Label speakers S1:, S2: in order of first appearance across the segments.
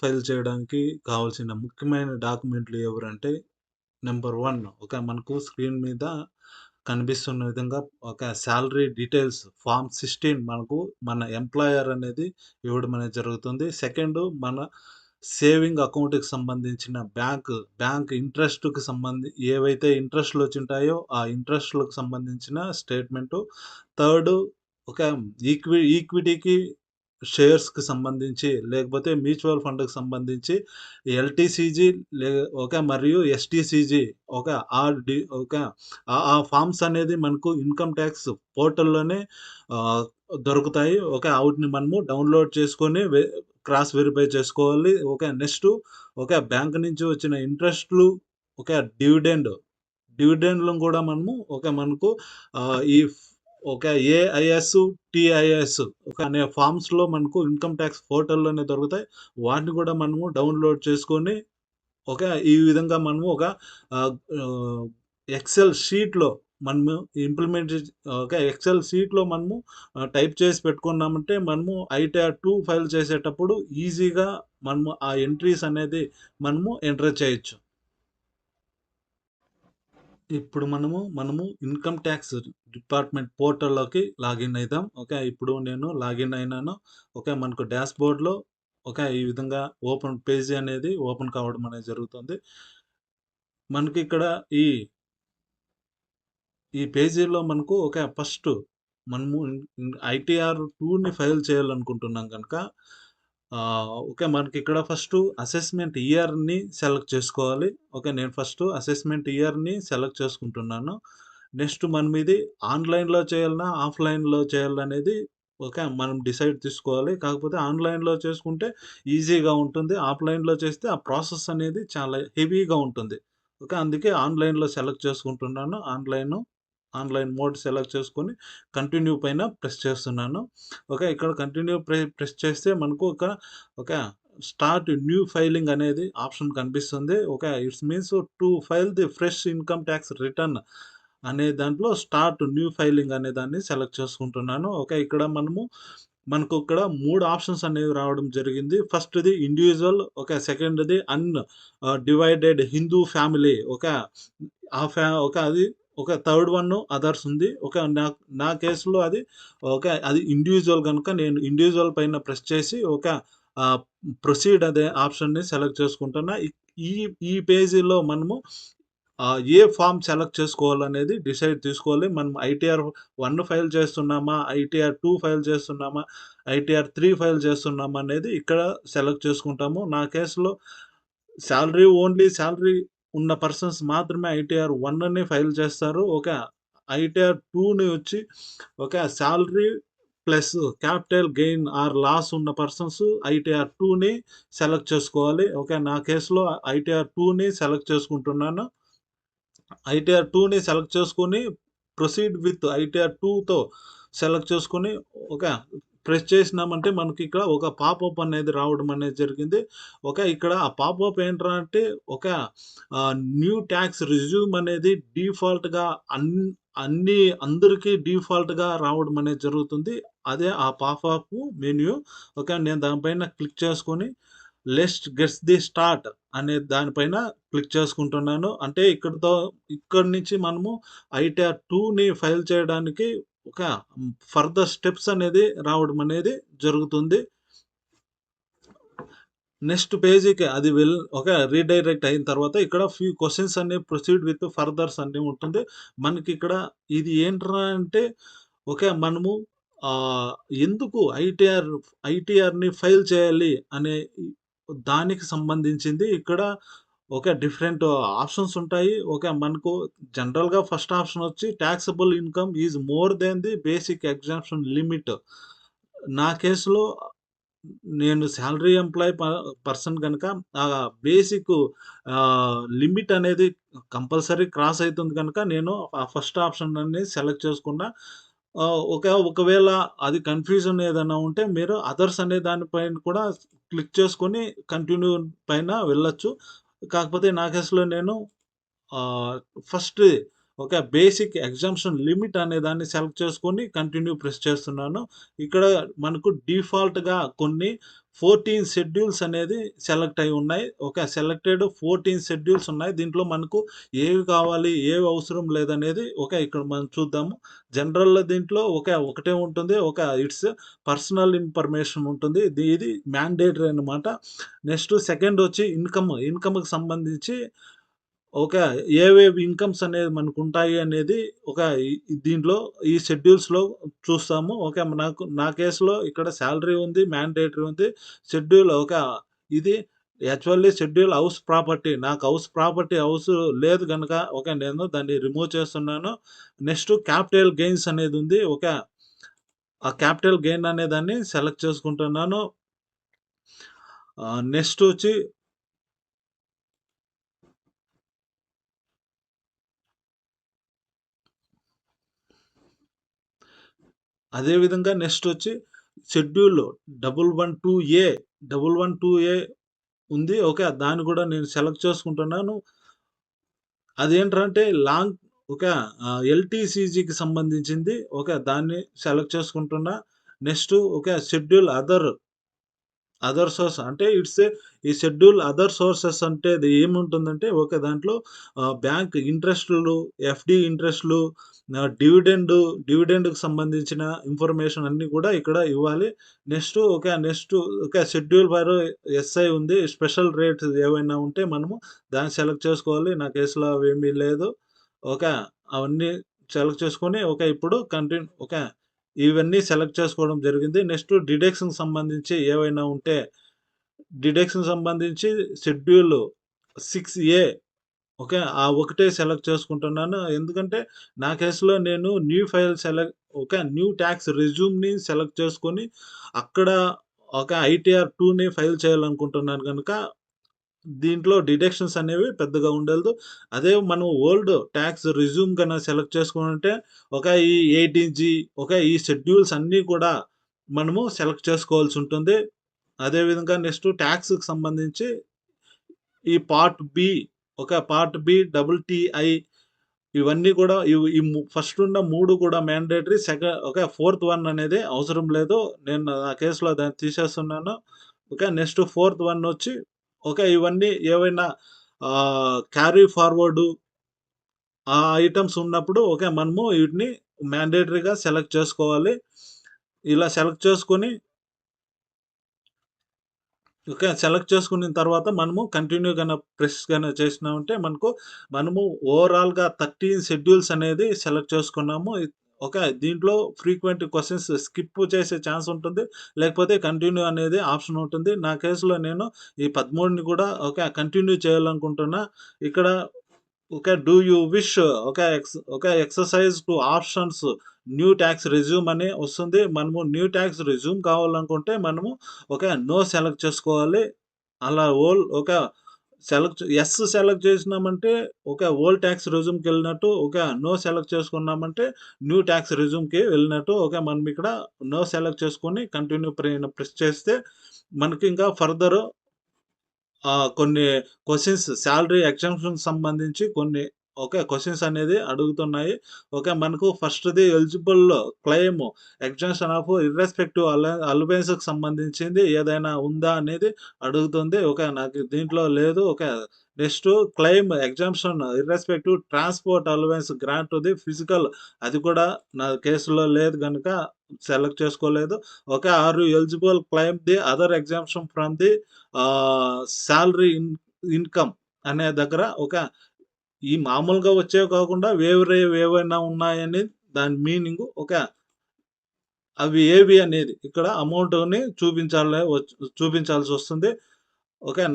S1: File చేయడానికి కావాల్సిన ముఖ్యమైన డాక్యుమెంట్లు ఎవరంటే నంబర్ 1 మనకు స్క్రీన్ మీద కనిపిస్తున్న విధంగా సాలరీ డీటెయిల్స్ ఫార్మ్ 16 మన ఎంప్లాయర్ అనేది ఇవ్వడం అనేది జరుగుతుంది. సెకండు సేవింగ్ అకౌంట్‌కి సంబంధించిన బ్యాంక్ ఇంట్రెస్ట్‌కి ఏవైతే ఇంట్రెస్ట్‌లొచ్చుంటాయో ఆ ఇంట్రెస్ట్‌లకు సంబంధించిన స్టేట్‌మెంటు. థర్డు ఒక ఈక్విటీకి షేర్స్‌కి సంబంధించి లేకపోతే మ్యూచువల్ ఫండ్‌కి సంబంధించి ఎల్‌టిసిజి లే మరియు ఎస్‌టిసిజి ఒక ఆర్‌డి ఒక ఆ ఫార్మ్స్ అనేది మనకు ఇన్‌కమ్ టాక్స్ పోర్టల్‌లోనే ఆహ్, దొరుకుతాయి. ఆవిటిని మనము డౌన్‌లోడ్ చేసుకొని క్రాస్ వెరిఫై చేసుకోవాలి. నెక్స్టు బ్యాంక్ నుంచి వచ్చిన ఇంట్రెస్ట్‌లు, ఒక డివిడెండ్ డివిడెండ్‌లను గూడా మనము మనకు ఈ ఒక ఏఐఎస్, టీఐఎస్ అనే ఫార్మ్స్‌లో మనకు ఇన్‌కమ్ టాక్స్ పోర్టల్‌లోనే దొరుకుతాయి. వాటిని గూడా మనము డౌన్‌లోడ్ చేసుకొని ఈ విధంగా మనము ఆహ్, ఆహ్, ఎక్సెల్ షీట్‌లో మనము ఇంప్లిమెంట్ చేసి ఎక్సెల్ షీట్‌లో మనము టైప్ చేసి పెట్టుకున్నామంటే మనము ఐటీఆర్ 2 ఫైల్ చేసేటప్పుడు ఈజీగా మనము ఆ ఎంట్రీస్ అనేది ఎంటర్ చేయొచ్చు. ఇప్పుడు మనము ఇన్‌కమ్ టాక్స్ డిపార్ట్‌మెంట్ పోర్టల్‌లోకి లాగిన్ అయిదాం. ఇప్పుడు నేను లాగిన్ అయినాను. మనకు డాష్‌బోర్డ్‌లో ఈ విధంగా పేజీ అనేది ఓపెన్ కావడం అనేది జరుగుతుంది. మనకిక్కడ ఈ ఈ పేజీలో మనకు ఫస్ట్ మనము ఐటీఆర్ 2ని ఫైల్ చేయాలనుకుంటున్నాం గనక మనకిక్కడ ఫస్టు అసెస్‌మెంట్ ఇయర్‌ని సెలెక్ట్ చేసుకోవాలి. నేను ఫస్టు అసెస్‌మెంట్ ఇయర్‌ని సెలెక్ట్ చేసుకుంటున్నాను. నెక్స్ట్ మనం ఇది ఆన్‌లైన్‌లో చేయాలనా? ఆఫ్‌లైన్‌లో చేయాలనేది మనం డిసైడ్ తీసుకోవాలి. కాకపోతే ఆన్‌లైన్‌లో చేసుకుంటే ఈజీగా ఉంటుంది. ఆఫ్‌లైన్‌లో చేస్తే ఆ ప్రాసెస్ అనేది చాలా హెవీగా ఉంటుంది. అందుకే ఆన్‌లైన్‌లో సెలెక్ట్ చేసుకుంటున్నాను. ఆన్‌లైన్ మోడ్ సెలెక్ట్ చేసుకొని కంటిన్యూ పైన ప్రెస్ చేస్తున్నాను. ఇక్కడ కంటిన్యూ ప్రెస్ చేస్తే మనకు ఒక స్టార్ట్ న్యూ ఫైలింగ్ అనేది ఆప్షన్ కనిపిస్తుంది. It's means to file the fresh income tax return అనే దాంట్లో స్టార్ట్ న్యూ ఫైలింగ్ అనే దాన్ని సెలెక్ట్ చేసుకుంటున్నాను. ఇక్కడ మనకు ఇక్కడ 3 ఆప్షన్స్ అనేవి రావడం జరిగింది. ఫస్ట్‌ది ఇండివిడ్యువల్, సెకండ్‌ది డివైడెడ్ హిందూ ఫ్యామిలీ, ఆ ఫ్యా అది థర్డ్ వన్ అదర్స్ ఉంది. నా కేస్‌లో అది ఇండివిడ్యువల్ గనుక నేను ఇండివిడ్యువల్ పైన ప్రెస్ చేసి ఆహ్, ప్రొసీడ్ అనే ఆప్షన్‌ని సెలెక్ట్ చేసుకుంటున్నా. ఈ ఈ పేజీలో మనము ఏ ఫార్మ్ సెలెక్ట్ చేసుకోవాలనేది డిసైడ్ తీసుకోవాలి. మనం ఐటీఆర్ 1 ఫైల్ చేస్తున్నామా? ఐటీఆర్ 2 ఫైల్ చేస్తున్నామా? ఐటీఆర్ 3 ఫైల్ చేస్తున్నామా? అనేది ఇక్కడ సెలెక్ట్ చేసుకుంటాము. నా కేస్‌లో సాలరీ ఉన్న పర్సన్స్ మాత్రమే ఐటీఆర్ 1ని ఫైల్ చేస్తారు. ఐటీఆర్ 2ని వచ్చి salary plus capital gain or loss ఉన్న పర్సన్స్ ఐటీఆర్ 2ని సెలెక్ట్ చేసుకోవాలి. నా కేస్‌లో ఐటీఆర్ 2ని సెలెక్ట్ చేసుకుంటున్నాను. ఐటీఆర్ 2ని సెలెక్ట్ చేసుకొని ప్రొసీడ్ విత్ ఐటీఆర్ 2తో సెలెక్ట్ చేసుకొని ఓకే. ప్రెస్ చేసినామంటే మనకిక్కడ ఒక పాపప్ అనేది రావడం అనేది జరిగింది. ఇక్కడ ఆ పాపప్ ఏంట్రా అంటే ఒక న్యూ టాక్స్ రెజ్యూమ్ అనేది డిఫాల్ట్‌గా అన్ అన్ని అందరికి డిఫాల్ట్‌గా రావడం అనేది జరుగుతుంది. అదే ఆ పాపప్ మెన్యూ. నేను దానిపైన క్లిక్ చేసుకొని లెట్స్ గెట్స్ ది స్టార్ట్ అనే దానిపైన క్లిక్ చేసుకుంటున్నాను. అంటే ఇక్కడి నుంచి మనము ఐటీఆర్ 2ని ఫైల్ చేయడానికి ఒక ఫర్దర్ స్టెప్స్ అనేది రావడం అనేది జరుగుతుంది. నెక్స్ట్ పేజీకి అది రీడైరెక్ట్ అయిన తర్వాత ఇక్కడ ఫ్యూ క్వెషన్స్ అనేవి ప్రొసీడ్ విత్ ఫర్దర్స్ అని ఉంటుంది. మనకిక్కడ ఇది ఏంట్రా అంటే మనము ఆహ్, ఎందుకు ఐటీఆర్‌ని ఫైల్ చేయాలి అనే దానికి సంబంధించింది ఇక్కడ డిఫరెంట్ ఆప్షన్స్ ఉంటాయి. మనకు జనరల్‌గా ఫస్ట్ ఆప్షన్ వచ్చి taxable income is more than the basic exemption limit. నా కేస్‌లో నేను సాలరీ ఎంప్లాయీ పర్సన్ గనక బేసిక్ లిమిట్ అనేది కంపల్సరీ క్రాస్ అయితుంది గనక నేను ఆ ఫస్ట్ ఆప్షన్ అనేది సెలెక్ట్ చేసుకున్నా. ఒకవేళ అది కన్‌ఫ్యూజన్ ఏదైనా ఉంటే మీరు అదర్స్ అనే దాని పైన కూడా క్లిక్ చేసుకొని కంటిన్యూ పైన వెళ్ళొచ్చు. కాకపోతే నా కేస్‌లో నేను ఆహ్, first okay. Basic exemption limit అనే దాన్ని సెలెక్ట్ చేసుకొని కంటిన్యూ ప్రెస్ చేస్తున్నాను. ఇక్కడ మనకు డిఫాల్ట్‌గా కొన్ని 14 షెడ్యూల్స్ అనేది సెలెక్ట్ అయ్యి ఉన్నాయి. ఓకే. సెలెక్టెడ్ 14 షెడ్యూల్స్ ఉన్నాయి. దీంట్లో మనకు ఏవి కావాలి, ఏవి అవసరం లేదనేది ఓకే. ఇక్కడ మనం చూద్దాము. జనరల్‌లో దీంట్లో ఒకటే ఉంటుంది. ఇట్స్ పర్సనల్ ఇన్ఫర్మేషన్ ఉంటుంది. ఇది మ్యాండేటరీ అన్నమాట. నెక్స్ట్ సెకండ్ వచ్చి ఇన్‌కమ్‌కి సంబంధించి ఓకే. ఏవేవి ఇన్‌కమ్స్ అనేది మనకుంటాయి అనేది ఒక దీంట్లో ఈ షెడ్యూల్స్‌లో చూస్తాము. ఓకే. నా కేస్‌లో ఇక్కడ సాలరీ ఉంది, మ్యాండేటరీ ఉంది. షెడ్యూల్ ఇది యాక్చువల్లీ షెడ్యూల్ హౌస్ ప్రాపర్టీ. నాకు హౌస్ లేదు గనక ఓకే. నేను దాన్ని రిమూవ్ చేస్తున్నాను. నెక్స్ట్ క్యాపిటల్ గెయిన్స్ అనేది ఉంది. ఆ క్యాపిటల్ గెయిన్ అనే దాన్ని సెలెక్ట్ చేసుకుంటున్నాను. నెక్స్ట్ వచ్చి అదే విధంగా నెక్స్ట్ వచ్చి షెడ్యూల్ 112 ఉంది. ఓకే. దాన్ని కూడా నేను సెలెక్ట్ చేసుకుంటున్నాను. అదేంటంటే ఓకే. ఎల్‌టీసీజీకి సంబంధించింది. ఓకే. దాన్ని సెలెక్ట్ చేసుకుంటున్నా. Next okay. Schedule other source అంటే ఈ షెడ్యూల్ అదర్ సోర్సెస్ అంటే అది ఏముంటుందంటే దాంట్లో బ్యాంక్ ఇంట్రెస్టులు, ఎఫ్‌డి ఇంట్రెస్టులు, డివిడెండ్‌కి సంబంధించిన ఇన్ఫర్మేషన్ అన్నీ కూడా ఇక్కడ ఇవ్వాలి. నెక్స్ట్ షెడ్యూల్ ఫర్ ఎస్ఐ ఉంది. స్పెషల్ రేట్స్ ఏవైనా ఉంటే మనము దాన్ని సెలెక్ట్ చేసుకోవాలి. నా కేసులో అవేమీ లేదు. ఓకే. అవన్నీ సెలెక్ట్ చేసుకొని ఇప్పుడు ఇవన్నీ సెలెక్ట్ చేసుకోవడం జరిగింది. నెక్స్ట్ డిడక్షన్‌కి సంబంధించి ఏవైనా ఉంటే, డిడక్షన్‌కి సంబంధించి షెడ్యూల్ 6 ఓకే. ఆ ఒకటే సెలెక్ట్ చేసుకుంటున్నాను. ఎందుకంటే, నా కేస్‌లో నేను న్యూ టాక్స్ రెజ్యూమ్‌ని సెలెక్ట్ చేసుకొని, అక్కడ ఐటీఆర్ 2ని ఫైల్ చేయాలనుకుంటున్నాను గనుక దీంట్లో డిడక్షన్స్ అనేవి పెద్దగా ఉండదు. అదే మనం ఓల్డ్ టాక్స్ రెజ్యూమ్ సెలెక్ట్ చేసుకొనుంటే ఈ 18జీ ఈ షెడ్యూల్స్ అన్నీ కూడా మనము సెలెక్ట్ చేసుకోవాల్సుంటుంది. అదే విధంగా నెక్స్ట్ టాక్స్‌కి సంబంధించి ఈ part B part B double TI ఇవన్నీ కూడా ఇవి ఈ ఫస్ట్ ఉన్న 3 కూడా మ్యాండేటరీ. ఫోర్త్ వన్ అనేది అవసరం లేదు. నేను నా కేస్‌లో దాన్ని తీసేస్తున్నాను. నెక్స్ట్ ఫోర్త్ వన్ వచ్చి ఇవన్నీ ఏవైనా క్యారీ ఫార్వర్డ్ ఆ ఐటెమ్స్ ఉన్నప్పుడు మనము వీటిని మ్యాండేటరీగా సెలెక్ట్ చేసుకోవాలి. ఇలా సెలెక్ట్ చేసుకొని సెలెక్ట్ చేసుకున్న తర్వాత మనము కంటిన్యూ ప్రెస్ చేసినామంటే మనము ఓవరాల్‌గా 13 షెడ్యూల్స్ అనేది సెలెక్ట్ చేసుకున్నాము. దీంట్లో ఫ్రీక్వెంట్ క్వెషన్స్ స్కిప్ చేసే ఛాన్స్ ఉంటుంది. లేకపోతే కంటిన్యూ అనేది ఆప్షన్ ఉంటుంది. నా కేస్‌లో నేను ఈ 13ని కూడా కంటిన్యూ చేయాలనుకుంటున్నా. ఇక్కడ do you wish exercise to options new tax resume అని వస్తుంది. మనము న్యూ టాక్స్ రెజ్యూమ్ కావాలనుకుంటే మనము నో సెలెక్ట్ చేసుకోవాలి. అలా సెలెక్ట్ చేసినామంటే ఓల్డ్ టాక్స్ రెజ్యూమ్‌కెళ్ళినట్టు. నో సెలెక్ట్ చేసుకున్నామంటే న్యూ టాక్స్ రెజ్యూమ్‌కి వెళ్ళినట్టు. మనం ఇక్కడ నో సెలెక్ట్ చేసుకొని కంటిన్యూ ప్రెస్ చేస్తే మనకి ఇంకా ఫర్దర్ కొన్ని క్వెషన్స్ సాలరీ ఎగ్జామ్షన్‌కి సంబంధించి కొన్ని క్వెషన్స్ అనేది అడుగుతున్నాయి. మనకు ఫస్ట్‌ది eligible claim exemption of irrespective అలవెన్స్‌కి సంబంధించింది ఏదైనా ఉందా అనేది అడుగుతుంది. నాకు దీంట్లో లేదు. Next claim exemption irrespective transport allowance grant to the physical అది కూడా నా కేసులో లేదు గనుక సెలెక్ట్ చేసుకోలేదు. Are you eligible claim the other exemption from the salary income అనే దగ్గర ఈ మామూలుగా వచ్చేవి కాకుండా వేరేవేవైనా ఉన్నాయని దాని మీనింగు. అవి ఏవి అనేది ఇక్కడ అమౌంట్‌ని చూపించాల్సొస్తుంది.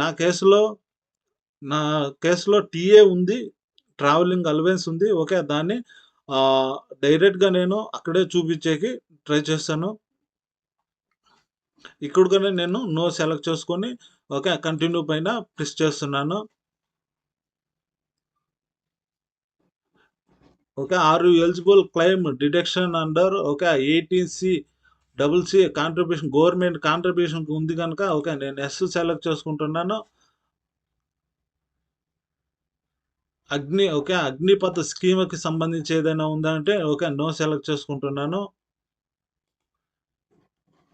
S1: నా కేస్‌లో నా కేస్‌లో టీఏ ఉంది. ట్రావెలింగ్ అలవెన్స్ ఉంది. దాన్ని డైరెక్ట్‌గా నేను అక్కడే చూపించేకి ట్రై చేస్తాను. ఇక్కడ కూడా నేను నో సెలెక్ట్ చేసుకొని కంటిన్యూ పైన ప్రెస్ చేస్తున్నాను. Are you eligible claim deduction under 18సి double C contribution government contribution ఉంది కనుక నేను ఎస్ సెలెక్ట్ చేసుకుంటున్నాను. ఓకే. అగ్నిపథ్ స్కీమ్‌కి సంబంధించి ఏదైనా ఉందా అంటే ఓకే. నో సెలెక్ట్ చేసుకుంటున్నాను.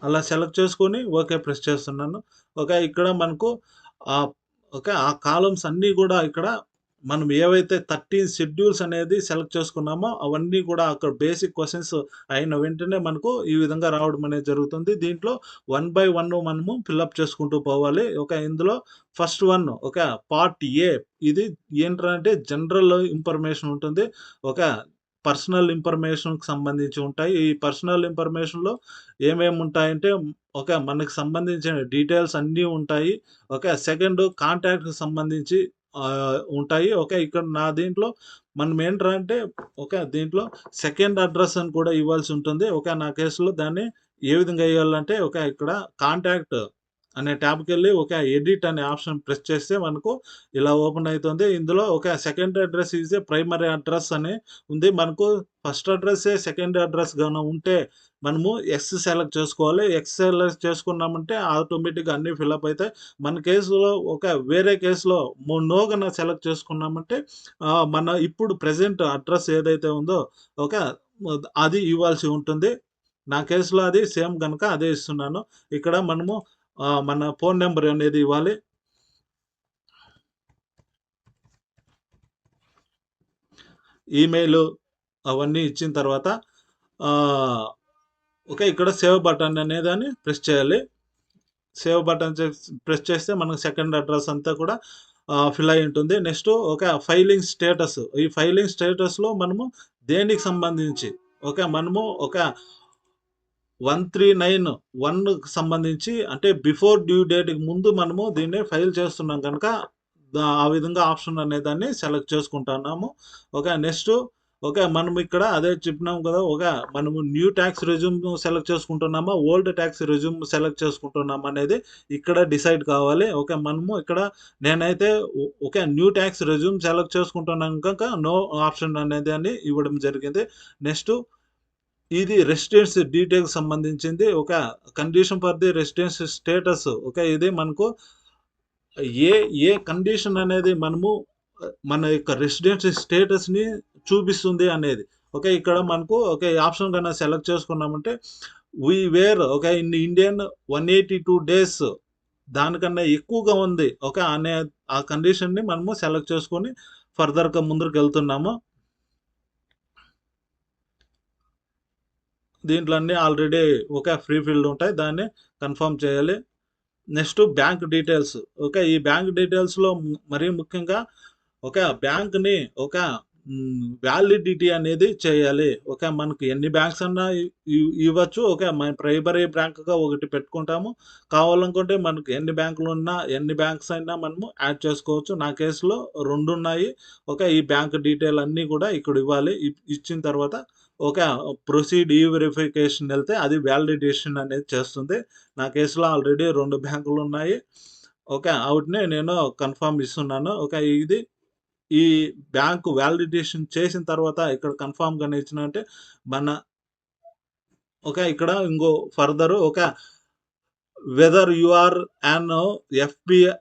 S1: అలా సెలెక్ట్ చేసుకొని ఓకే ప్రెస్ చేస్తున్నాను. ఓకే. ఇక్కడ మనకు ఆహ్, ఓకే. ఆ కాలమ్స్ అన్నీ గూడా ఇక్కడ మనం ఏవైతే 13 షెడ్యూల్స్ అనేది సెలెక్ట్ చేసుకున్నామో అవన్నీ కూడా అక్కడ బేసిక్ క్వెషన్స్ అయిన వెంటనే మనకు ఈ విధంగా రావడం అనేది జరుగుతుంది. దీంట్లో వన్ బై వన్ మనము ఫిలప్ చేసుకుంటూ పోవాలి. ఓకే. ఇందులో first one okay. Part A ఇది ఏంట్రా అంటే జనరల్ ఇన్ఫర్మేషన్ ఉంటుంది. ఓకే. పర్సనల్ ఇన్ఫర్మేషన్‌కి సంబంధించి ఉంటాయి. ఈ పర్సనల్ ఇన్ఫర్మేషన్‌లో ఏమేముంటాయంటే, ఓకే. మనకు సంబంధించిన డీటెయిల్స్ అన్నీ ఉంటాయి. ఓకే. సెకండు కాంటాక్ట్‌కి సంబంధించి ఉంటాయి. ఓకే. ఇక్కడ నా దీంట్లో మనమేంట్రా అంటే, ఓకే. దీంట్లో సెకండ్ అడ్రెస్ అని కూడా ఇవ్వాల్సి ఉంటుంది. ఓకే. నా కేస్‌లో దాన్ని ఏ విధంగా ఇయ్యాలంటే, ఓకే. ఇక్కడ కాంటాక్ట్ అనే ట్యాబ్‌కెళ్ళి ఓకే. ఎడిట్ అనే ఆప్షన్ ప్రెస్ చేస్తే మనకు ఇలా ఓపెన్ అయితుంది. ఇందులో okay. Second address is a primary address అని ఉంది. మనకు ఫస్ట్ అడ్రెస్సే సెకండ్ అడ్రెస్ గాన ఉంటే మనము ఎక్స్ సెలెక్ట్ చేసుకోవాలి. ఎక్స్ సెలెక్ట్ చేసుకున్నామంటే ఆటోమేటిక్‌గా అన్నీ ఫిలప్ అయితాయి. మన కేసులో ఒక వేరే కేస్‌లో నో గన సెలెక్ట్ చేసుకున్నామంటే మన ఇప్పుడు ప్రెజెంట్ అడ్రెస్ ఏదైతే ఉందో ఓకే. అది ఇవ్వాల్సి ఉంటుంది. నా కేస్‌లో అది సేమ్ గనక అదే ఇస్తున్నాను. ఇక్కడ మనము మన ఫోను నంబర్ అనేది ఇవ్వాలి. ఈమెయిలు అవన్నీ ఇచ్చిన తర్వాత ఆహ్, ఓకే. ఇక్కడ సేవ్ బటన్ అనేదాన్ని ప్రెస్ చేయాలి. సేవ్ బటన్ ప్రెస్ చేస్తే మనకు సెకండ్ అడ్రెస్ అంతా కూడా ఫిల్ అయ్యి ఉంటుంది. Next okay. Filing status. ఈ ఫైలింగ్ స్టేటస్‌లో మనము దేనికి సంబంధించి ఓకే. మనము ఒక 1391కి సంబంధించి అంటే బిఫోర్ డ్యూ డేట్‌కి ముందు మనము దీన్ని ఫైల్ చేస్తున్నాం గనక ఆ విధంగా ఆప్షన్ అనేదాన్ని సెలెక్ట్ చేసుకుంటున్నాము. ఓకే. Next okay. మనం ఇక్కడ అదే చెప్పినాం కదా! మనము న్యూ టాక్స్ రెజ్యూమ్ సెలెక్ట్ చేసుకుంటున్నామా? ఓల్డ్ టాక్స్ రెజ్యూమ్ సెలెక్ట్ చేసుకుంటున్నామా? అనేది ఇక్కడ డిసైడ్ కావాలి. ఓకే. మనము ఇక్కడ నేనైతే okay. New tax regime select చేసుకుంటున్నాను కనుక నో ఆప్షన్ అనేదాన్ని ఇవ్వడం జరిగింది. నెక్స్ట్ ఇది రెసిడెన్స్ డీటెయిల్‌కి సంబంధించింది. ఒక condition for the residence status okay. ఇది మనకు ఏ, ఏ కండిషన్ అనేది మనము మన యొక్క రెసిడెన్సీ స్టేటస్‌ని చూపిస్తుంది అనేది. ఓకే. ఇక్కడ మనకు ఓకే. ఈ ఆప్షన్ గన సెలెక్ట్ చేసుకున్నామంటే we were okay. In Indian 182 days దానికన్నా ఎక్కువగా ఉంది. ఓకే. ఆ కండిషన్‌ని మనము సెలెక్ట్ చేసుకొని ఫర్దర్‌గా ముందరికెళ్తున్నాము. దీంట్లో అన్నీ ఆల్రెడీ ఓకే. ఫ్రీ ఫీల్డ్ ఉంటాయి. దాన్ని కన్ఫర్మ్ చేయాలి. Next bank details. ఓకే. ఈ బ్యాంక్ డీటెయిల్స్‌లో మరీ ముఖ్యంగా ఒక బ్యాంక్‌ని ఒక వ్యాలిడిటీ అనేది చేయాలి. ఓకే. మనకు ఎన్ని బ్యాంక్స్ అన్నా ఇవ్వచ్చు. ఓకే. మన ప్రైమరీ బ్యాంక్‌గా ఒకటి పెట్టుకుంటాము. కావాలనుకుంటే మనకు ఎన్ని బ్యాంకులున్నా, ఎన్ని బ్యాంక్స్ అయినా మనము యాడ్ చేసుకోవచ్చు. నా కేస్‌లో 2 ఉన్నాయి. ఓకే. ఈ బ్యాంక్ డీటెయిల్ అన్నీ కూడా ఇక్కడ ఇవ్వాలి. ఇచ్చిన తర్వాత ఓకే. ప్రొసీడ్ ఈ వెరిఫికేషన్ ఎళ్తే అది వాలిడేషన్ అనేది చేస్తుంది. నా కేస్‌లో ఆల్రెడీ 2 బ్యాంకులున్నాయి. ఓకే. ఆవిటిని నేను కన్ఫర్మ్ ఇస్తున్నాను. ఓకే. ఈ బ్యాంక్ వాలిడేషన్ చేసిన తర్వాత ఇక్కడ కన్ఫర్మ్‌గానే ఇచ్చినంటే మన ఓకే. ఇక్కడ ఇంగో further okay. Whether you are an FBI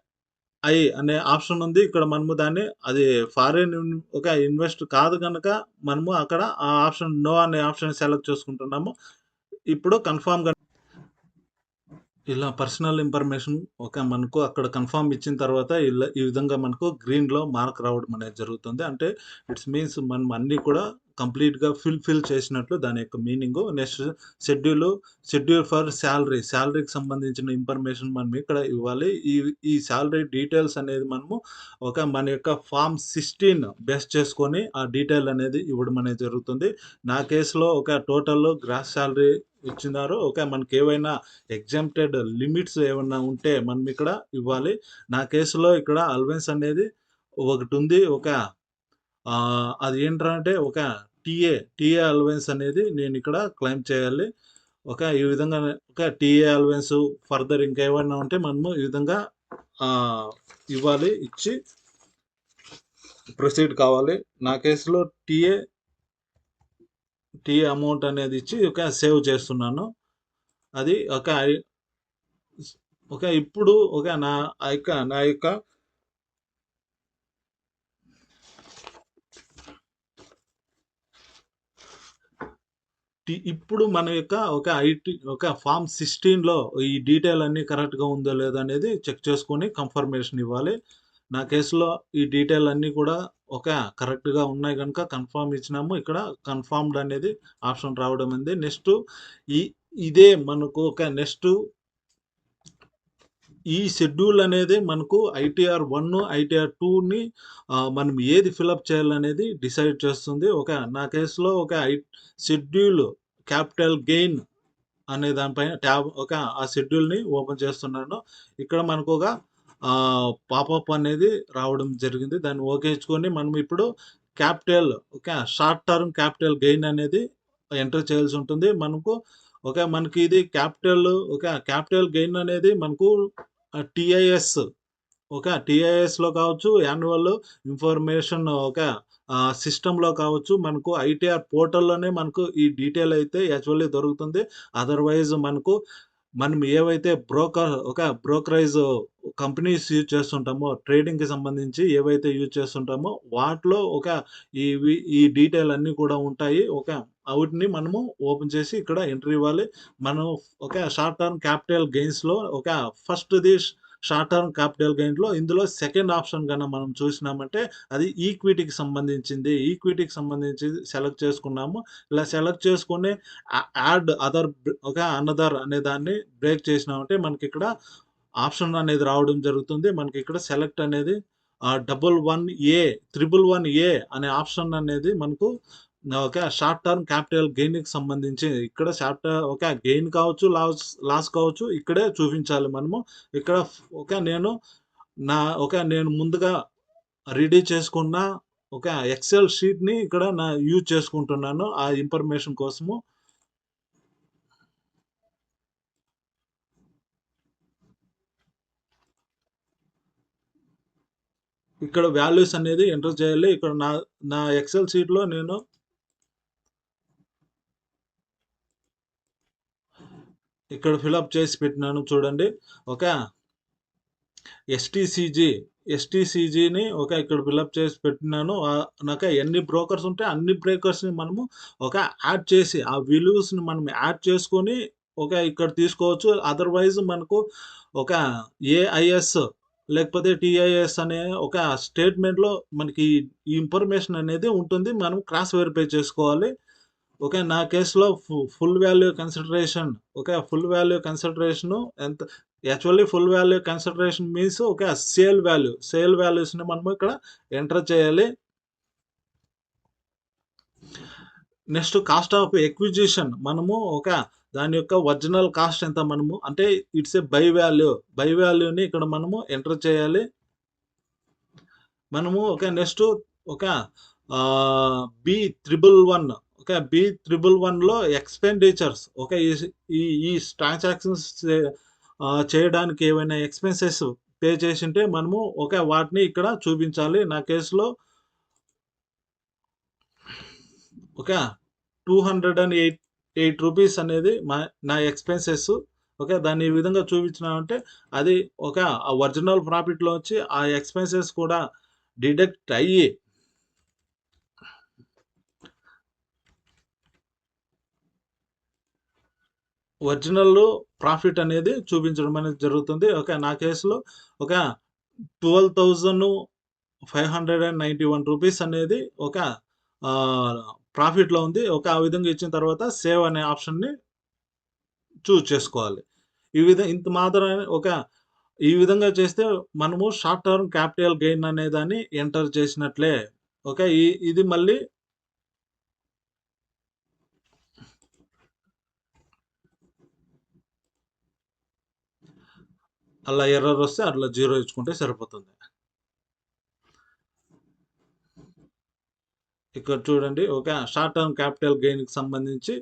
S1: అనే ఆప్షన్ ఉంది. ఇక్కడ మనము దాన్ని అది ఫారిన్ ఓకే. ఇన్వెస్ట్ కాదు గనక మనము అక్కడ ఆ ఆప్షన్ నో అనే ఆప్షన్ సెలెక్ట్ చేసుకుంటున్నాము. ఇప్పుడు కన్ఫర్మ్‌గా ఇలా పర్సనల్ ఇన్ఫర్మేషన్ మనకు అక్కడ కన్ఫర్మ్ ఇచ్చిన తర్వాత ఈ విధంగా మనకు గ్రీన్‌లో మార్క్ రావడం అనేది జరుగుతుంది. అంటే ఇట్స్ మీన్స్ మనం అన్నీ కూడా కంప్లీట్‌గా ఫిల్ చేసినట్లు దాని యొక్క meaning. Next schedule, schedule for salary. సాలరీకి సంబంధించిన ఇన్ఫర్మేషన్ మనం ఇక్కడ ఇవ్వాలి. ఈ సాలరీ డీటెయిల్స్ అనేది మనము మన యొక్క ఫార్మ్ 16 బేస్ చేసుకొని ఆ డీటెయిల్ అనేది ఇవ్వడం అనేది జరుగుతుంది. నా కేస్‌లో టోటల్ గ్రాస్ సాలరీ ఇచ్చినారు. మనకేవైనా ఎగ్జామ్టెడ్ లిమిట్స్ ఏమన్నా ఉంటే మనం ఇక్కడ ఇవ్వాలి. నా కేసులో ఇక్కడ అలవెన్స్ అనేది ఒకటుంది. అది ఏంట్రా అంటే టీఏ అలవెన్స్ అనేది నేనిక్కడ క్లెయిమ్ చేయాలి. ఈ విధంగా టీఏ అలవెన్స్ ఫర్దర్ ఇంకేమన్నా ఉంటే మనము ఈ విధంగా ఆహ్, ఇవ్వాలి. ఇచ్చి ప్రొసీడ్ కావాలి. నా కేసులో టీఏ అమౌంట్ అనేది ఇచ్చి సేవ్ చేస్తున్నాను. అది ఇప్పుడు నా యొక్క ఇప్పుడు మన యొక్క ఒక ఫార్మ్ 16లో ఈ డీటెయిల్ అన్నీ కరెక్ట్‌గా ఉందో లేదో అనేది చెక్ చేసుకొని కన్ఫర్మేషన్ ఇవ్వాలి. నా కేస్‌లో ఈ డీటెయిల్ అన్నీ కూడా కరెక్ట్‌గా ఉన్నాయి గనుక కన్ఫర్మ్ ఇచ్చినాము. ఇక్కడ కన్ఫర్మ్డ్ అనేది ఆప్షన్ రావడం ఉంది. నెక్స్ట్ ఈ ఇదే మనకు నెక్స్ట్ ఈ షెడ్యూల్ అనేది మనకు ఐటీఆర్ 1, ఐటీఆర్ 2ని మనం ఏది ఫిలప్ చేయాలనేది డిసైడ్ చేస్తుంది. నా కేస్‌లో షెడ్యూల్ క్యాపిటల్ గెయిన్ అనే దానిపైన ఆ షెడ్యూల్‌ని ఓపెన్ చేస్తున్నాను. ఇక్కడ మనకు పాపప్ అనేది రావడం జరిగింది. దాన్ని ఓకే ఇచ్చుకొని మనం ఇప్పుడు capital short term capital gain అనేది ఎంటర్ చేయాల్సి ఉంటుంది. మనకి ఇది క్యాపిటల్ గెయిన్ అనేది మనకు టీఐఎస్ టీఐఎస్‌లో కావచ్చు, యాన్యువల్ ఇన్ఫర్మేషన్ సిస్టమ్‌లో కావచ్చు, మనకు ఐటీఆర్ పోర్టల్‌లోనే మనకు ఈ డీటెయిల్ అయితే యాక్చువల్లీ దొరుకుతుంది. అదర్‌వైజ్ మనం ఏవైతే బ్రోకరైజ్ కంపెనీస్ యూజ్ చేస్తుంటామో, ట్రేడింగ్‌కి సంబంధించి ఏవైతే యూజ్ చేస్తుంటామో, వాటిలో ఈ డీటెయిల్ అన్నీ కూడా ఉంటాయి. వాటిని మనము ఓపెన్ చేసి ఇక్కడ ఎంట్రీ ఇవ్వాలి. మనం షార్ట్ టర్మ్ క్యాపిటల్ గెయిన్స్‌లో ఫస్ట్‌ది షార్ట్ టర్మ్ క్యాపిటల్ గెయిన్‌లో ఇందులో సెకండ్ ఆప్షన్ మనం చూసినామంటే అది ఈక్విటీకి సంబంధించింది. ఈక్విటీకి సంబంధించి సెలెక్ట్ చేసుకున్నాము. ఇలా సెలెక్ట్ చేసుకొని యాడ్ అనదర్ అనే దాన్ని బ్రేక్ చేసినామంటే మనకిక్కడ ఆప్షన్ అనేది రావడం జరుగుతుంది. మనకిక్కడ సెలెక్ట్ అనేది 11A, 111A అనే ఆప్షన్ అనేది మనకు షార్ట్ టర్మ్ క్యాపిటల్ గెయిన్‌కి సంబంధించి ఇక్కడ గెయిన్ కావచ్చు, లాస్ కావచ్చు ఇక్కడే చూపించాలి మనము. ఇక్కడ నేను నేను ముందుగా రెడీ చేసుకున్న ఎక్సెల్ షీట్‌ని ఇక్కడ యూజ్ చేసుకుంటున్నాను ఆ ఇన్ఫర్మేషన్ కోసము. ఇక్కడ వాల్యూస్ అనేది ఎంటర్ చేయాలి. ఇక్కడ నా ఎక్సెల్ షీట్‌లో నేను ఇక్కడ ఫిలప్ చేసి పెట్టినాను చూడండి. ఎస్టీసీజీని ఇక్కడ ఫిలప్ చేసి పెట్టినాను. ఎన్ని బ్రోకర్స్ ఉంటే అన్ని బ్రోకర్స్‌ని మనము యాడ్ చేసి ఆ వాల్యూస్‌ని మనం యాడ్ చేసుకొని ఇక్కడ తీసుకోవచ్చు. అదర్‌వైజ్ మనకు ఏఐఎస్ లేకపోతే టీఐఎస్ అనే స్టేట్మెంట్‌లో మనకి ఈ ఇన్ఫర్మేషన్ అనేది ఉంటుంది. మనం క్రాస్ వెరిఫై చేసుకోవాలి. నా కేస్‌లో full value consideration full value consideration ఎంత actually full value consideration means sale వాల్యూస్‌ని మనము ఇక్కడ ఎంటర్ చేయాలి. నెక్స్ట్ కాస్ట్ ఆఫ్ ఎక్విజిషన్ మనము దాని యొక్క ఒరిజినల్ కాస్ట్ ఎంత మనము అంటే ఇట్స్ ఏ బై వాల్యూని ఇక్కడ మనము ఎంటర్ చేయాలి. మనము నెక్స్ట్ B111 B111లో ఎక్స్‌పెండిచర్స్ ఈ ట్రాన్సాక్షన్స్ చేయడానికి ఏవైనా ఎక్స్‌పెన్సెస్ పే చేసుంటే మనము వాటిని ఇక్కడ చూపించాలి. నా కేస్‌లో 208 రూపీస్ అనేది నా ఎక్స్‌పెన్సెస్. దాన్ని ఈ విధంగా చూపించినామంటే అది ఒరిజినల్ ప్రాఫిట్‌లో వచ్చి ఆ ఎక్స్‌పెన్సెస్ కూడా డిడక్ట్ అయ్యి ఒరిజినల్ ప్రాఫిట్ అనేది చూపించడం అనేది జరుగుతుంది. నా కేసులో 12,591 రూపీస్ అనేది ప్రాఫిట్‌లో ఉంది. ఆ విధంగా ఇచ్చిన తర్వాత సేవ్ అనే ఆప్షన్‌ని చూజ్ చేసుకోవాలి. ఇంత మాత్రమే ఈ విధంగా చేస్తే మనము షార్ట్ టర్మ్ క్యాపిటల్ గెయిన్ అనే దాన్ని ఎంటర్ చేసినట్లే. ఇది మళ్ళీ అలా ఎర్రర్ వస్తే అట్లా 0 ఇచ్చుకుంటే సరిపోతుంది. ఇక్కడ చూడండి షార్ట్ టర్మ్ క్యాపిటల్ గెయిన్‌కి సంబంధించి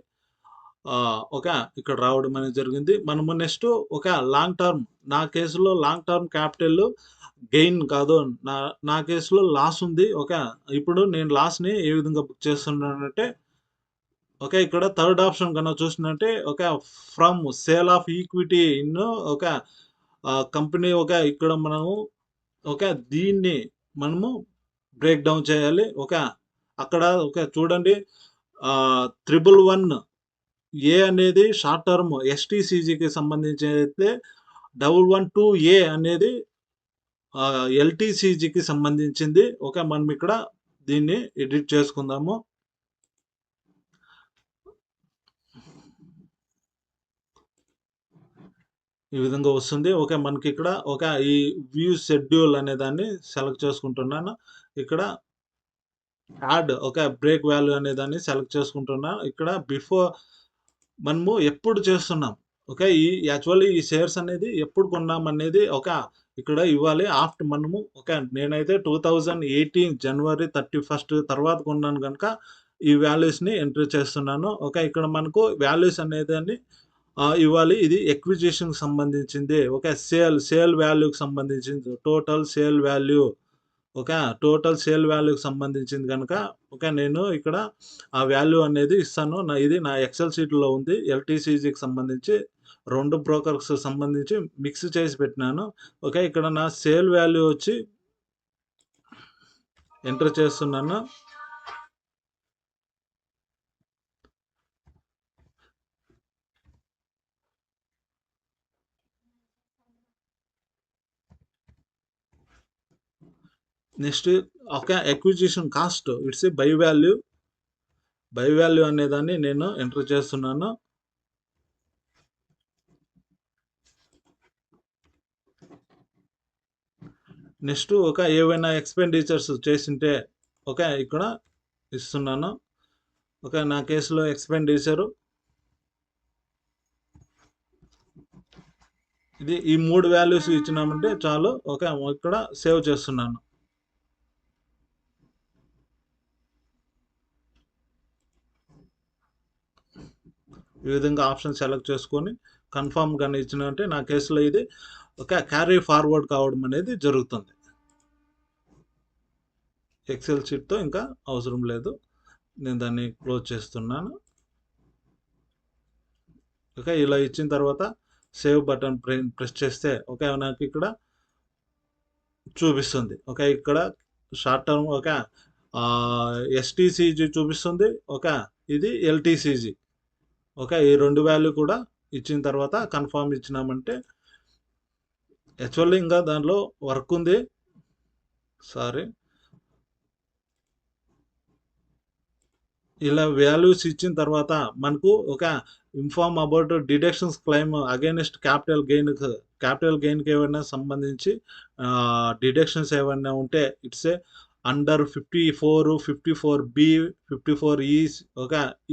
S1: ఇక్కడ రావడం అనేది జరిగింది. మనము నెక్స్ట్ లాంగ్ టర్మ్ నా కేసులో లాంగ్ టర్మ్ క్యాపిటల్ గెయిన్ కాదు. నా కేసులో లాస్ ఉంది. ఇప్పుడు నేను లాస్‌ని ఏ విధంగా బుక్ చేస్తున్నానంటే ఇక్కడ థర్డ్ ఆప్షన్ చూసినట్టే from sale of equity in company ఇక్కడ మనము దీన్ని మనము బ్రేక్ డౌన్ చేయాలి. అక్కడ చూడండి 111 ఏ అనేది షార్ట్ టర్మ్ ఎస్టీసీజీకి సంబంధించి అయితే 112 అనేది ఎల్టీసీజీకి సంబంధించింది. ఓకే. మనం ఇక్కడ దీన్ని ఎడిట్ చేసుకుందాము. ఈ విధంగా వస్తుంది. ఓకే. మనకి ఇక్కడ ఈ వ్యూ షెడ్యూల్ అనే దాన్ని సెలెక్ట్ చేసుకుంటున్నాను. ఇక్కడ యాడ్ బ్రేక్ వాల్యూ అనే దాన్ని సెలెక్ట్ చేసుకుంటున్నా. ఇక్కడ బిఫోర్ మనము ఎప్పుడు చేస్తున్నాం. ఓకే. యాక్చువల్లీ ఈ షేర్స్ అనేది ఎప్పుడు కొన్నామనేది ఇక్కడ ఇవ్వాలి. ఆఫ్టర్ మనము నేనైతే 2018 జనవరి 31 తర్వాత కొన్నాను గనుక ఈ వాల్యూస్‌ని ఎంటర్ చేస్తున్నాను. ఇక్కడ మనకు వాల్యూస్ అనేదాన్ని ఇవ్వాలి. ఇది అక్విజిషన్‌కి సంబంధించింది. సేల్ వాల్యూకి సంబంధించింది. టోటల్ సేల్ వాల్యూకి సంబంధించింది గనక నేను ఇక్కడ ఆ వాల్యూ అనేది ఇస్తాను. ఇది నా ఎక్సెల్ షీట్‌లో ఉంది. ఎల్టీసీజీకి సంబంధించి 2 బ్రోకర్స్ సంబంధించి మిక్స్ చేసి పెట్టినాను. ఇక్కడ నా సేల్ వాల్యూ వచ్చి ఎంటర్ చేస్తున్నాను. Next acquisition cost it's by value అనేదాన్ని నేను ఎంటర్ చేస్తున్నాను. నెక్స్ట్ ఏవైనా ఎక్స్‌పెండిచర్స్ చేసింటే ఇక్కడ ఇస్తున్నాను. నా కేసులో ఎక్స్‌పెండిచరు ఇది ఈ 3 వాల్యూస్ ఇచ్చినామంటే చాలు. ఇక్కడ సేవ్ చేస్తున్నాను. ఈ విధంగా ఆప్షన్ సెలెక్ట్ చేసుకొని కన్ఫర్మ్ గాని ఇచ్చినంటే నా కేసులో ఇది క్యారీ ఫార్వర్డ్ కావడం అనేది జరుగుతుంది. ఎక్సెల్ షీట్‌తో ఇంకా అవసరం లేదు. నేను దాన్ని క్లోజ్ చేస్తున్నాను. ఇలా ఇచ్చిన తర్వాత సేవ్ బటన్ ప్రెస్ చేస్తే నాకు ఇక్కడ చూపిస్తుంది. ఇక్కడ షార్ట్ టర్మ్ ఎస్టీసీజీ చూపిస్తుంది. ఇది ఎల్టీసీజీ. ఈ 2 వాల్యూ కూడా ఇచ్చిన తర్వాత కన్ఫర్మ్ ఇచ్చినామంటే యాక్చువల్లీ ఇంకా దాంట్లో వర్క్ ఉంది. సారీ. ఇలా వాల్యూస్ ఇచ్చిన తర్వాత మనకు inform about deductions claim against capital గెయిన్‌కి ఏమైనా సంబంధించి డిడక్షన్స్ ఏమైనా ఉంటే ఇట్స్ అండర్ 54, 54బి, 54ఈ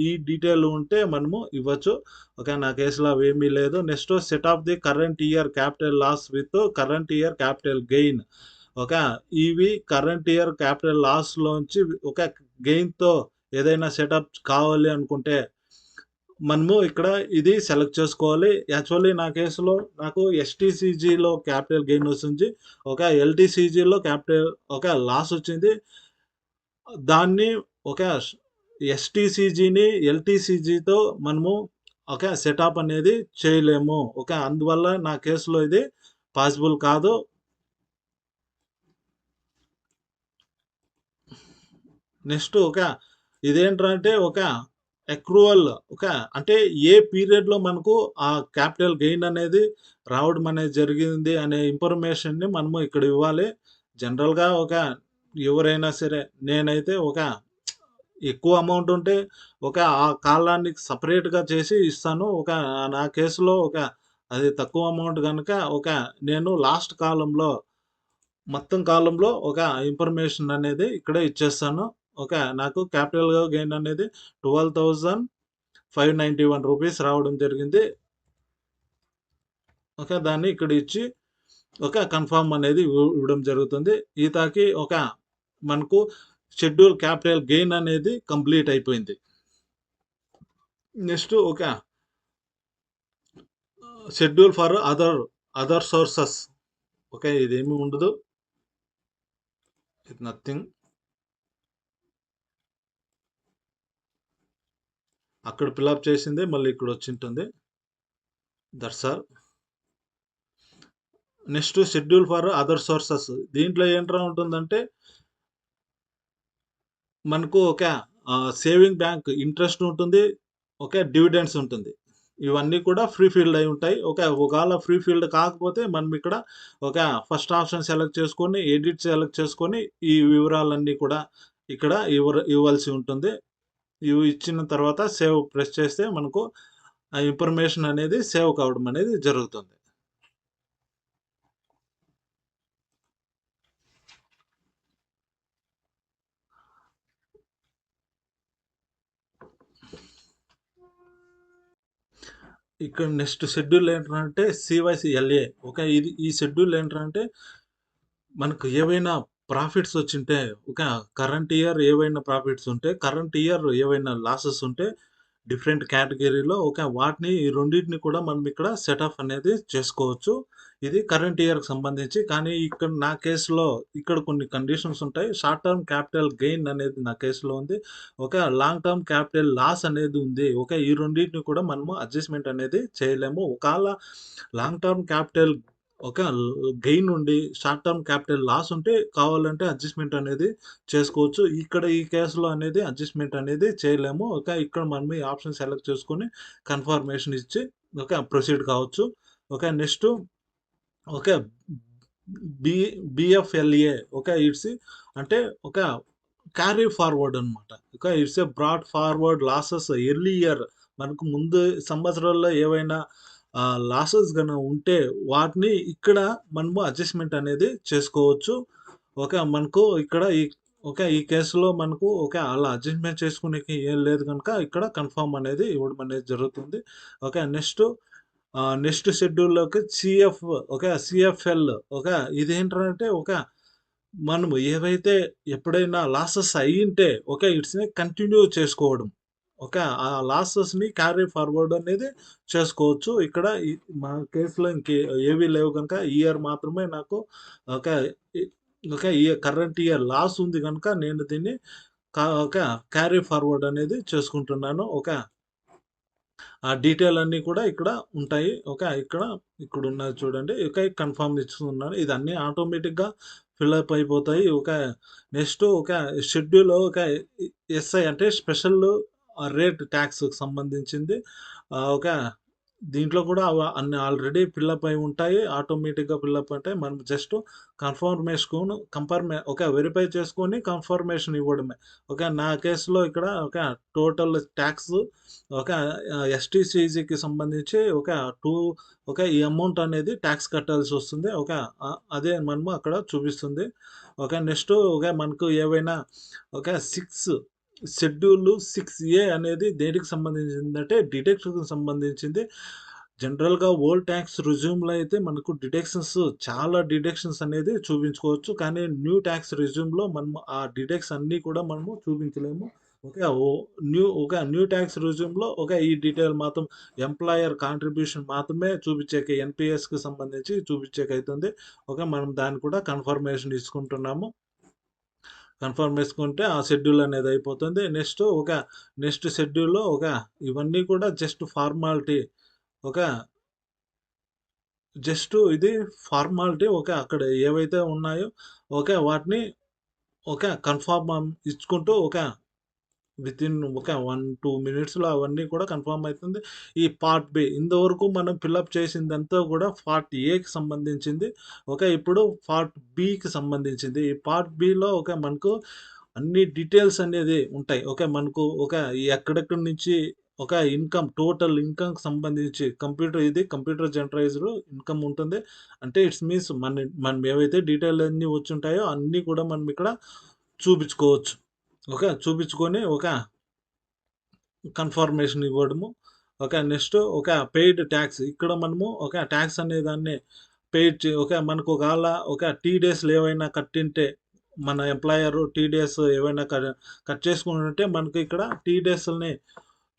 S1: ఈ డీటెయిల్ ఉంటే మనము ఇవ్వచ్చు. నా కేసులో అవేమీ లేదు. Next set of the current year capital loss with current year capital gain. ఇవి కరెంట్ ఇయర్ క్యాపిటల్ లాస్‌లోంచి గెయిన్‌తో ఏదైనా సెటప్ కావాలి అనుకుంటే మనము ఇక్కడ ఇది సెలెక్ట్ చేసుకోవాలి. యాక్చువల్లీ నా కేసులో నాకు ఎస్టీసీజీలో క్యాపిటల్ గెయిన్ వస్తుంది. ఎల్టీసీజీలో లాస్ వచ్చింది. దాన్ని ఎస్టీసీజీని ఎల్టీసీజీతో మనము సెటప్ అనేది చేయలేము. అందువల్ల నా కేసులో ఇది పాసిబుల్ కాదు. నెక్స్ట్ ఇదేంటంటే అక్రూవల్ అంటే ఏ పీరియడ్‌లో మనకు ఆ క్యాపిటల్ గెయిన్ అనేది రావడం అనేది జరిగింది అనే ఇన్ఫర్మేషన్‌ని మనము ఇక్కడ ఇవ్వాలి. జనరల్‌గా ఎవరైనా సరే నేనైతే ఎక్కువ అమౌంట్ ఉంటే ఆ కాలానికి సెపరేట్‌గా చేసి ఇస్తాను. నా కేసులో అది తక్కువ అమౌంట్ గనుక నేను లాస్ట్ కాలంలో మొత్తం కాలంలో ఇన్ఫర్మేషన్ అనేది ఇక్కడే ఇచ్చేస్తాను. నాకు క్యాపిటల్ గెయిన్ అనేది 12,591 రూపీస్ రావడం జరిగింది. దాన్ని ఇక్కడ ఇచ్చి కన్ఫర్మ్ అనేది ఇవ్వడం జరుగుతుంది. ఈతాకి మనకు షెడ్యూల్ క్యాపిటల్ గెయిన్ అనేది కంప్లీట్ అయిపోయింది. Next schedule for other sources. ఇదేమీ ఉండదు. ఇది నథింగ్. అక్కడ ఫిలప్ చేసిందే మళ్ళీ ఇక్కడ వచ్చింటుంది. That's all. Next schedule for other sources. దీంట్లో ఏంట్రా ఉంటుందంటే మనకు సేవింగ్ బ్యాంక్ ఇంట్రెస్ట్ ఉంటుంది. ఓకే. డివిడెండ్స్ ఉంటుంది. ఇవన్నీ కూడా ఫ్రీ ఫీల్డ్ అయి ఉంటాయి. ఓకే. ఒకవేళ ఫ్రీ ఫీల్డ్ కాకపోతే మనం ఇక్కడ ఒక ఫస్ట్ ఆప్షన్ సెలెక్ట్ చేసుకొని, ఎడిట్ సెలెక్ట్ చేసుకొని, ఈ వివరాలన్నీ కూడా ఇక్కడ ఇవ్వాల్సి ఉంటుంది. ఇవి ఇచ్చిన తర్వాత సేవ్ ప్రెస్ చేస్తే మనకు ఆ ఇన్ఫర్మేషన్ అనేది సేవ్ కావడం అనేది జరుగుతుంది. ఇక్కడ నెక్స్ట్ షెడ్యూల్ ఏంటంటే సీవైసీఎల్ఏ. ఓకే. ఈ షెడ్యూల్ ఏంటంటే మనకు ఏవైనా ప్రాఫిట్స్ వచ్చింటే ఒక కరెంట్ ఇయర్ ఏవైనా ప్రాఫిట్స్ ఉంటే, కరెంట్ ఇయర్ ఏవైనా లాసెస్ ఉంటే డిఫరెంట్ కేటగిరీలో వాటిని ఈ రెండిటిని కూడా మనం ఇక్కడ సెట్ ఆఫ్ అనేది చేసుకోవచ్చు. ఇది కరెంట్ ఇయర్‌కి సంబంధించి. కానీ ఇక్కడ నా కేస్‌లో ఇక్కడ కొన్ని కండిషన్స్ ఉంటాయి. షార్ట్ టర్మ్ క్యాపిటల్ గెయిన్ అనేది నా కేస్‌లో ఉంది. లాంగ్ టర్మ్ క్యాపిటల్ లాస్ అనేది ఉంది. ఈ రెండిటిని కూడా మనము అడ్జస్ట్‌మెంట్ అనేది చేయలేము. లాంగ్ టర్మ్ క్యాపిటల్ గెయిన్ ఉండి, షార్ట్ టర్మ్ క్యాపిటల్ లాస్ ఉంటే కావాలంటే అడ్జస్ట్‌మెంట్ అనేది చేసుకోవచ్చు. ఇక్కడ ఈ కేస్‌లో అనేది అడ్జస్ట్‌మెంట్ అనేది చేయలేము. ఇక్కడ మనం ఈ ఆప్షన్ సెలెక్ట్ చేసుకొని కన్ఫర్మేషన్ ఇచ్చి ప్రొసీడ్ కావచ్చు. Next okay. బి బిఎఫ్ఎల్ఏ ఇట్స్ అంటే ఒక క్యారీ ఫార్వర్డ్ అనమాట. It's a brought forward losses early year. మనకు ముందు సంవత్సరాల్లో ఏవైనా లాసెస్ ఉంటే వాటిని ఇక్కడ మనము అడ్జస్ట్‌మెంట్ అనేది చేసుకోవచ్చు. మనకు ఇక్కడ ఈ కేస్‌లో మనకు అలా అడ్జస్ట్‌మెంట్ చేసుకునేకి ఏం లేదు గనుక ఇక్కడ కన్ఫర్మ్ అనేది ఇవ్వడం అనేది జరుగుతుంది. నెక్స్ట్ షెడ్యూల్‌లోకి సీఎఫ్ఎల్ ఇదేంటంటే మనము ఏవైతే ఎప్పుడైనా లాసెస్ అయ్యుంటే ఇట్స్‌ని కంటిన్యూ చేసుకోవడం. ఆ లాసెస్‌ని క్యారీ ఫార్వర్డ్ అనేది చేసుకోవచ్చు. ఇక్కడ మా కేస్‌లో ఏవి లేవు గనుక ఈ ఇయర్ మాత్రమే నాకు ఒక ఇ ఈ కరెంట్ ఇయర్ లాస్ ఉంది గనుక నేను దీన్ని క్యారీ ఫార్వర్డ్ అనేది చేసుకుంటున్నాను. ఆ డీటెయిల్ అన్నీ కూడా ఇక్కడ ఉంటాయి. ఇక్కడున్నది చూడండి. కన్ఫర్మ్ ఇస్తున్నాను. ఇదన్నీ ఆటోమేటిక్‌గా ఫిలప్ అయిపోతాయి. నెక్స్ట్ షెడ్యూల్ ఎస్ఐ అంటే స్పెషల్ రేట్ టాక్స్‌కి సంబంధించింది. ఒక దీంట్లో కూడా అన్ని ఆల్రెడీ ఫిలప్ అయి ఉంటాయి. ఆటోమేటిక్‌గా ఫిలప్ ఉంటాయి. మనం జస్ట్ వెరిఫై చేసుకొని కన్ఫర్మేషన్ ఇవ్వడమే. నా కేస్‌లో ఇక్కడ టోటల్ టాక్స్ ఒక ఎస్టీసీజీకి సంబంధించి 2 ఈ అమౌంట్ అనేది టాక్స్ కట్టాల్సొస్తుంది. అదే మనము అక్కడ చూపిస్తుంది. నెక్స్ట్ మనకు ఏవైనా 6 షెడ్యూల్ 6 అనేది దేనికి సంబంధించిందంటే డిడక్షన్‌కి సంబంధించింది. జనరల్‌గా ఓల్డ్ టాక్స్ రెజ్యూమ్‌లో అయితే మనకు చాలా డిడక్షన్స్ అనేది చూపించుకోవచ్చు. కానీ న్యూ టాక్స్ రెజ్యూమ్‌లో మనం ఆ డిడక్ట్స్ అన్నీ కూడా మనము చూపించలేము. ఓకే. ఓ న్యూ టాక్స్ రెజ్యూమ్‌లో ఈ డీటెయిల్ మాత్రం ఎంప్లాయర్ కాంట్రిబ్యూషన్ మాత్రమే చూపించేకి ఎన్‌పీఎస్‌కి సంబంధించి చూపించేకైతుంది. మనం దాన్ని కూడా కన్ఫర్మేషన్ ఇచ్చుకుంటున్నాము. కన్ఫర్మ్ చేసుకుంటే ఆ షెడ్యూల్ అనేది అయిపోతుంది. నెక్స్ట్ షెడ్యూల్‌లో ఇవన్నీ కూడా జస్ట్ ఫార్మాలిటీ. ఒక ఇది ఫార్మాలిటీ. అక్కడ ఏవైతే ఉన్నాయో వాటిని కన్ఫర్మ్ ఇచ్చుకుంటూ వితిన్ 1, 2 మినిట్స్‌లో అవన్నీ కూడా కన్ఫర్మ్ అయితుంది. ఈ పార్ట్ బి ఇంతవరకు మనం ఫిలప్ చేసిందంతా కూడా పార్ట్ ఏకి సంబంధించింది. ఇప్పుడు పార్ట్ బికి సంబంధించింది. ఈ పార్ట్ బిలో మనకు అన్ని డీటెయిల్స్ అనేది ఉంటాయి. మనకు ఎక్కడెక్కడి నుంచి టోటల్ ఇన్‌కమ్‌కి సంబంధించి కంప్యూటర్ జనరైజ్డ్ ఇన్‌కమ్ ఉంటుంది. అంటే ఇట్స్ మీన్స్ మనం ఏవైతే డీటెయిల్ అన్నీ వచ్చుంటాయో అన్నీ కూడా మనం ఇక్కడ చూపించుకోవచ్చు. చూపించుకొని కన్ఫర్మేషన్ ఇవ్వడము. Next paid talks. ఇక్కడ మనము టాక్స్ అనే దాన్ని పెయిడ్ మనకు టీడీఎస్‌లు ఏవైనా కట్టింటే మన ఎంప్లాయర్ టీడీఎస్ ఏవైనా కట్ చేసుకునుంటే మనకు ఇక్కడ టీడీఎస్‌లని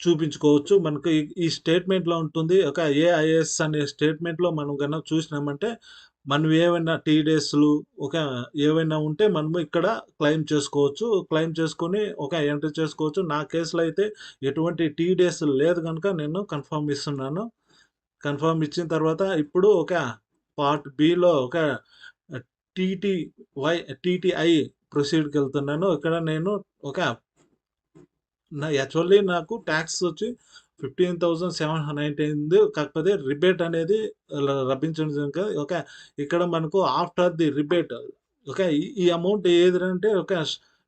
S1: చూపించుకోవచ్చు. మనకు ఈ స్టేట్మెంట్‌లో ఉంటుంది. ఏఐఎస్ అనే స్టేట్మెంట్‌లో మనం గనక చూసినామంటే మనం ఏవైనా టీడీఎస్‌లు ఏవైనా ఉంటే మనము ఇక్కడ క్లెయిమ్ చేసుకోవచ్చు. క్లెయిమ్ చేసుకొని ఎంటర్ చేసుకోవచ్చు. నా కేస్‌లో అయితే ఎటువంటి టీడీఎస్ లేదు గనుక నేను కన్ఫర్మ్ ఇస్తున్నాను. కన్ఫర్మ్ ఇచ్చిన తర్వాత ఇప్పుడు పార్ట్ బిలో టీటీవై టీటీఐ ప్రొసీడ్‌కెళ్తున్నాను. ఇక్కడ నేను యాక్చువల్లీ నాకు టాక్స్ వచ్చి 15,719 కాకపోతే రిబేట్ అనేది లభించడం ఓకే. ఇక్కడ మనకు ఆఫ్టర్ ది రిబేట్ ఓకే. ఈ అమౌంట్ ఏదంటే ఒక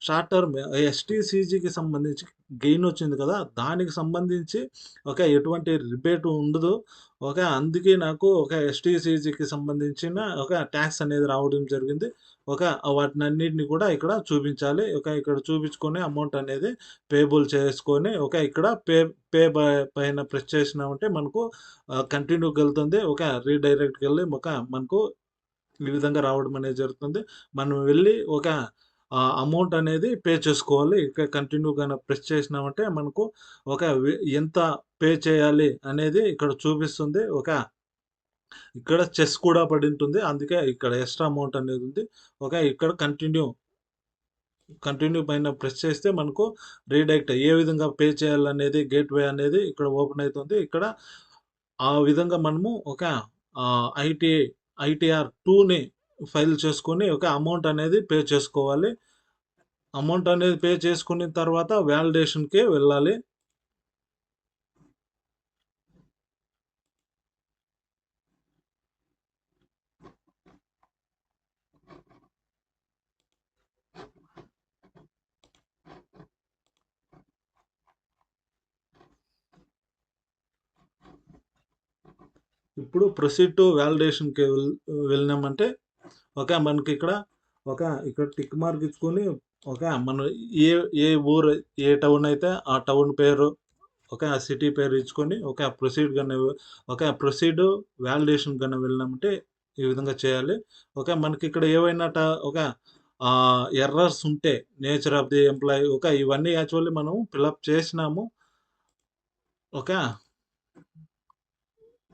S1: షార్ట్ టర్మ్ ఎస్టీసీజీకి సంబంధించి గెయిన్ వచ్చింది కదా! దానికి సంబంధించి ఎటువంటి రిబేట్ ఉండదు. అందుకే నాకు ఎస్టీసీజీకి సంబంధించిన టాక్స్ అనేది రావడం జరిగింది. ఒక వాటినన్నిటిని కూడా ఇక్కడ చూపించాలి. ఇక్కడ చూపించుకొని అమౌంట్ అనేది పేబుల్ చేసుకొని ఇక్కడ పే పే పైన ప్రెస్ చేసినామంటే మనకు కంటిన్యూకెళ్తుంది. రీడైరెక్ట్‌కెళ్ళి మనకు ఈ విధంగా రావడం అనేది జరుగుతుంది. మనం వెళ్ళి అమౌంట్ అనేది పే చేసుకోవాలి. కంటిన్యూ ప్రెస్ చేసినామంటే మనకు ఎంత పే చేయాలి అనేది ఇక్కడ చూపిస్తుంది. ఇక్కడ చెస్ కూడా పడింటుంది. అందుకే ఇక్కడ ఎక్స్‌ట్రా అమౌంట్ అనేది ఉంది. ఇక్కడ కంటిన్యూ పైన ప్రెస్ చేస్తే మనకు రీడైరెక్ట్ ఏ విధంగా పే చేయాలనేది గేట్‌వే అనేది ఇక్కడ ఓపెన్ అయితుంది. ఇక్కడ ఆ విధంగా మనము ఐటీఆర్ 2ని ఫైల్ చేసుకొని అమౌంట్ అనేది పే చేసుకోవాలి. అమౌంట్ అనేది పే చేసుకున్న తర్వాత వాలిడేషన్‌కి వెళ్ళాలి. ఇప్పుడు ప్రొసీడ్ టు వాలిడేషన్‌కి వెళ్ళినామంటే మనకి ఇక్కడ ఇక్కడ టిక్ మార్క్ ఇచ్చుకొని మనం ఏ ఏ ఊరు ఏ టౌన్ అయితే ఆ టౌన్ పేరు ఆ సిటీ పేరు ఇచ్చుకొని ప్రొసీడ్ గాని ప్రొసీడ్ వాలిడేషన్ గాని వెళ్ళినామంటే ఈ విధంగా చేయాలి. మనకి ఇక్కడ ఏవైనా ఎర్రర్స్ ఉంటే నేచర్ ఆఫ్ ది ఎంప్లాయీ ఇవన్నీ యాక్చువల్లీ మనం ఫిలప్ చేసినాము.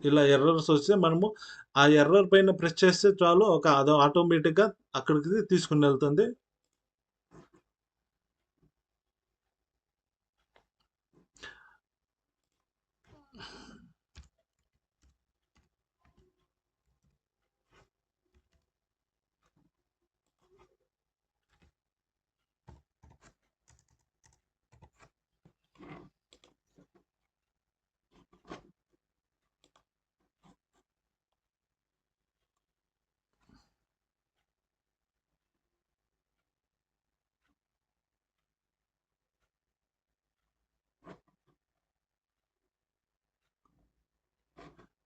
S1: ఇలా ఎర్రర్స్ వస్తే మనము ఆ ఎర్రర్ పైన ప్రెస్ చేస్తే చాలు అది ఆటోమేటిక్‌గా అక్కడికి తీసుకొని వెళ్తుంది.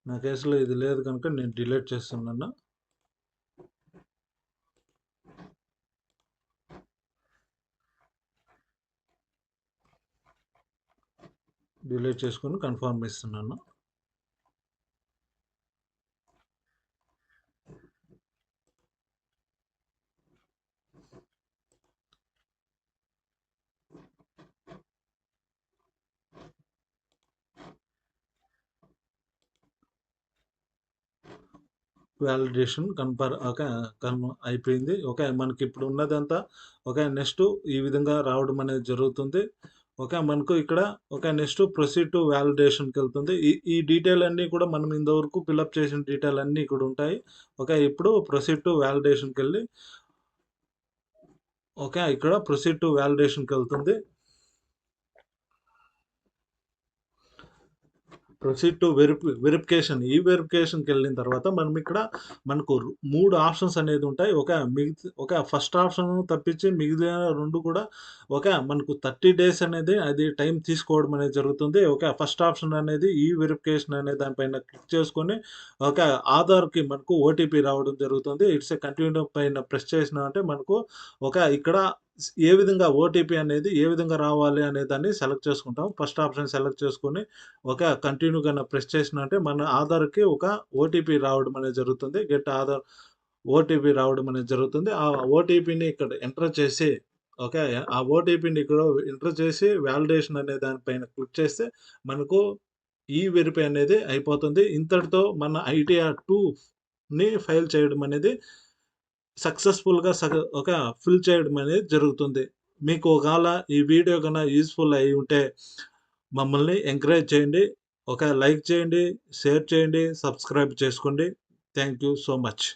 S1: నా కేసులో ఇది లేదు కనుక నేను డిలీట్ చేస్తున్నాను. డిలీట్ చేసుకొని కన్ఫర్మ్ ఇస్తున్నాను. వాలిడేషన్ అయిపోయింది. మనకి ఇప్పుడు ఉన్నదంతా నెక్స్ట్ ఈ విధంగా రావడం అనేది జరుగుతుంది. మనకు ఇక్కడ నెక్స్ట్ ప్రొసీడ్ టు వాలిడేషన్‌కి వెళ్తుంది. ఈ డీటెయిల్ అన్నీ కూడా మనం ఇంతవరకు ఫిలప్ చేసిన డీటెయిల్ అన్నీ ఇక్కడ ఉంటాయి. ఇప్పుడు ప్రొసీడ్ టు వాలిడేషన్‌కి వెళ్ళి ఇక్కడ ప్రొసీడ్ టు వాలిడేషన్‌కి వెళ్తుంది. Proceed to verification. ఈ వెరిఫికేషన్‌కి వెళ్ళిన తర్వాత మనం ఇక్కడ మనకు 3 ఆప్షన్స్ అనేది ఉంటాయి. ఫస్ట్ ఆప్షన్ తప్పించి మిగిలిన 2 కూడా మనకు 30 డేస్ అనేది అది టైం తీసుకోవడం అనేది జరుగుతుంది. ఫస్ట్ ఆప్షన్ అనేది ఈ వెరిఫికేషన్ అనే దానిపైన క్లిక్ చేసుకొని ఆధార్‌కి మనకు ఓటీపీ రావడం జరుగుతుంది. ఇట్స్ ఏ కంటిన్యూ పైన ప్రెస్ చేసినామంటే మనకు ఇక్కడ ఏ విధంగా ఓటీపీ అనేది ఏ విధంగా రావాలి అనే దాన్ని సెలెక్ట్ చేసుకుంటాం. ఫస్ట్ ఆప్షన్ సెలెక్ట్ చేసుకొని కంటిన్యూ గాన ప్రెస్ చేసినంటే మన ఆధార్‌కి ఓటీపీ రావడం అనేది జరుగుతుంది. గెట్ ఆధార్ ఓటీపీ రావడం అనేది జరుగుతుంది. ఆ ఓటీపీని ఇక్కడ ఎంటర్ చేసి ఆ ఓటీపీని ఇక్కడ ఎంటర్ చేసి వాలిడేషన్ అనే దానిపైన క్లిక్ చేస్తే మనకు ఈ వెరిఫై అనేది అయిపోతుంది. ఇంతటితో మన ఐటీఆర్ 2ని ఫైల్ చేయడం అనేది సక్సెస్‌ఫుల్‌గా ఫిల్ చేయడం అనేది జరుగుతుంది. మీకు ఒకవేళ ఈ వీడియో గన యూజ్‌ఫుల్ అయ్యి ఉంటే మమ్మల్ని ఎంకరేజ్ చేయండి. లైక్ చేయండి, షేర్ చేయండి, సబ్స్క్రైబ్ చేసుకోండి. Thank you so much.